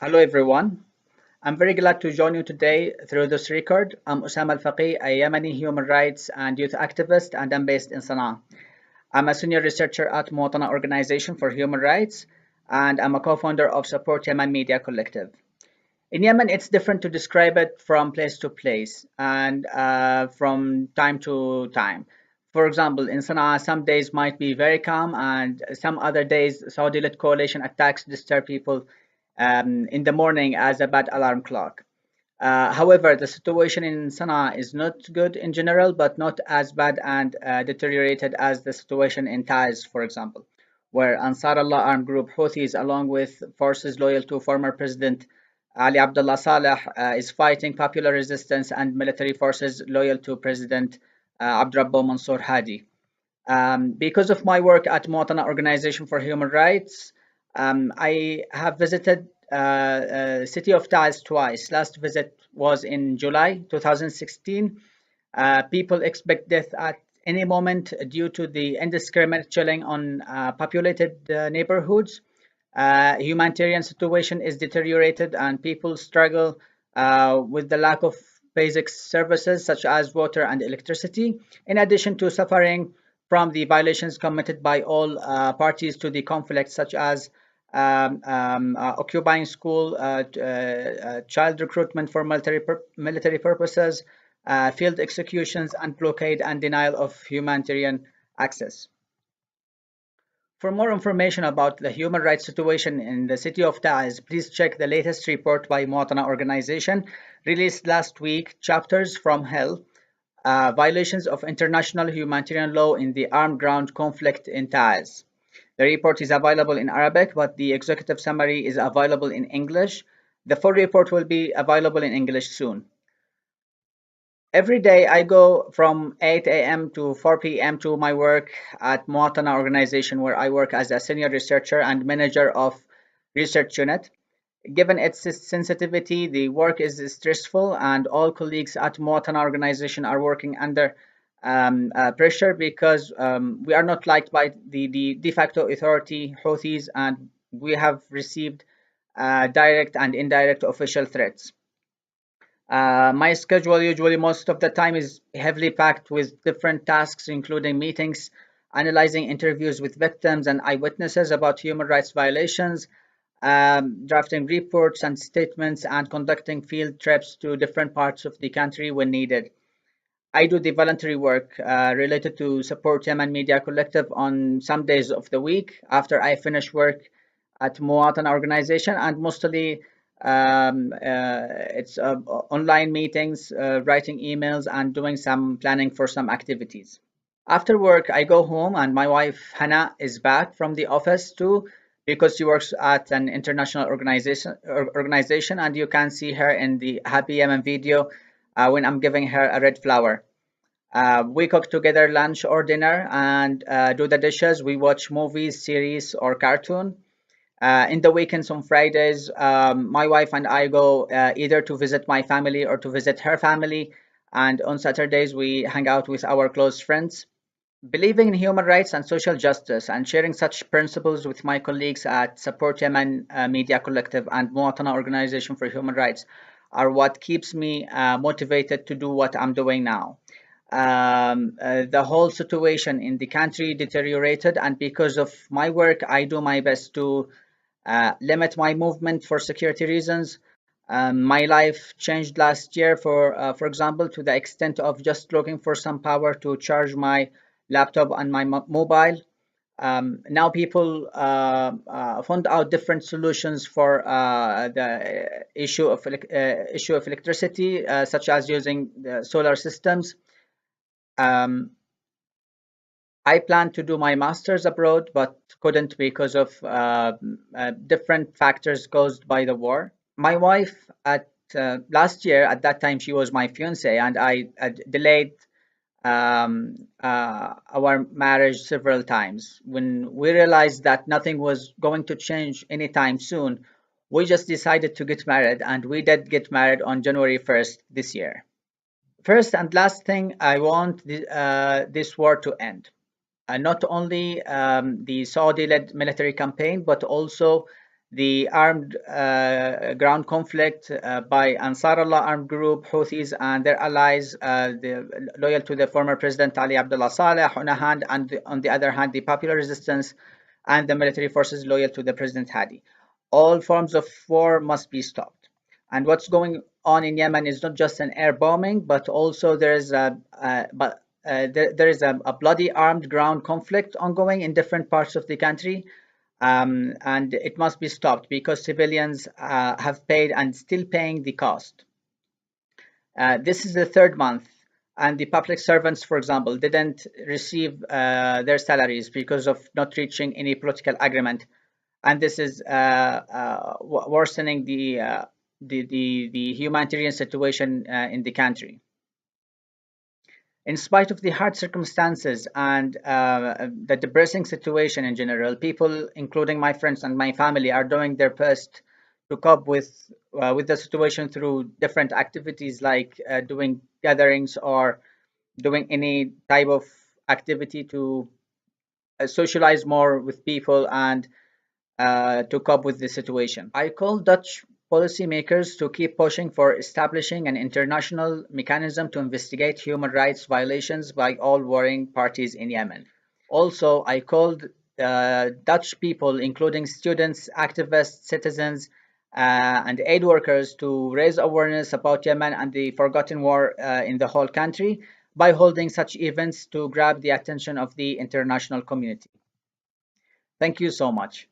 Hello everyone. I'm very glad to join you today through this record. I'm Osamah al-Fakih, a Yemeni human rights and youth activist, and I'm based in Sana'a. I'm a senior researcher at Muwatana Organization for Human Rights, and I'm a co-founder of Support Yemen Media Collective. In Yemen, it's different to describe it from place to place and from time to time. For example, in Sana'a, some days might be very calm, and some other days, Saudi-led coalition attacks disturb people in the morning as a bad alarm clock. However, the situation in Sana'a is not good in general, but not as bad and deteriorated as the situation in Taiz, for example, where Ansar Allah armed group Houthis, along with forces loyal to former President Ali Abdullah Saleh, is fighting popular resistance and military forces loyal to President Abdurrabbo Mansour Hadi. Because of my work at Muwatana Organization for Human Rights, I have visited city of Taiz twice. Last visit was in July 2016. People expect death at any moment due to the indiscriminate killing on populated neighborhoods. Humanitarian situation is deteriorated and people struggle with the lack of basic services such as water and electricity, in addition to suffering from the violations committed by all parties to the conflict, such as occupying school, child recruitment for military purposes, field executions, and blockade and denial of humanitarian access. For more information about the human rights situation in the city of Taiz, please check the latest report by Muwatana Organization released last week, Chapters from Hell, Violations of International Humanitarian Law in the Armed Ground Conflict in Taiz. The report is available in Arabic, but the executive summary is available in English. The full report will be available in English soon. Every day I go from 8 a.m. to 4 p.m. to my work at Muwatana Organization, where I work as a senior researcher and manager of research unit. Given its sensitivity, the work is stressful, and all colleagues at Muwatana Organization are working under pressure because we are not liked by the de facto authority, Houthis, and we have received direct and indirect official threats. My schedule usually most of the time is heavily packed with different tasks, including meetings, analyzing interviews with victims and eyewitnesses about human rights violations, drafting reports and statements, and conducting field trips to different parts of the country when needed. I do the voluntary work related to support Yemen Media Collective on some days of the week after I finish work at Muwatan organization, and mostly it's online meetings, writing emails, and doing some planning for some activities. After work, I go home, and my wife Hannah is back from the office too because she works at an international organization, and you can see her in the Happy Yemen video when I'm giving her a red flower. We cook together lunch or dinner and do the dishes. We watch movies, series, or cartoon. In the weekends on Fridays, my wife and I go either to visit my family or to visit her family. And on Saturdays, we hang out with our close friends. Believing in human rights and social justice and sharing such principles with my colleagues at Support Yemen Media Collective and Muwatana Organization for Human Rights are what keeps me motivated to do what I'm doing now. The whole situation in the country deteriorated, and because of my work, I do my best to limit my movement for security reasons. My life changed last year, for example, to the extent of just looking for some power to charge my laptop and my mobile. Now people found out different solutions for the issue of electricity, such as using the solar systems. Um, I planned to do my master's abroad, but couldn't because of different factors caused by the war. My wife, at last year, at that time, she was my fiance, and I delayed our marriage several times. When we realized that nothing was going to change anytime soon, we just decided to get married, and we did get married on January 1st this year. First and last thing, I want this war to end. Not only the Saudi-led military campaign, but also the armed ground conflict by Ansar Allah armed group, Houthis, and their allies, loyal to the former President Ali Abdullah Saleh on a hand, and on the other hand, the popular resistance and the military forces loyal to the President Hadi. All forms of war must be stopped. And what's going on in Yemen is not just an air bombing, but also there is a bloody armed ground conflict ongoing in different parts of the country, and it must be stopped because civilians have paid and still paying the cost. This is the third month, and the public servants, for example, didn't receive their salaries because of not reaching any political agreement, and this is worsening the humanitarian situation in the country. In spite of the hard circumstances and the depressing situation in general, people, including my friends and my family, are doing their best to cope with the situation through different activities like doing gatherings or doing any type of activity to socialize more with people and to cope with the situation. I call Dutch policymakers to keep pushing for establishing an international mechanism to investigate human rights violations by all warring parties in Yemen. Also, I called Dutch people, including students, activists, citizens, and aid workers, to raise awareness about Yemen and the forgotten war in the whole country by holding such events to grab the attention of the international community. Thank you so much.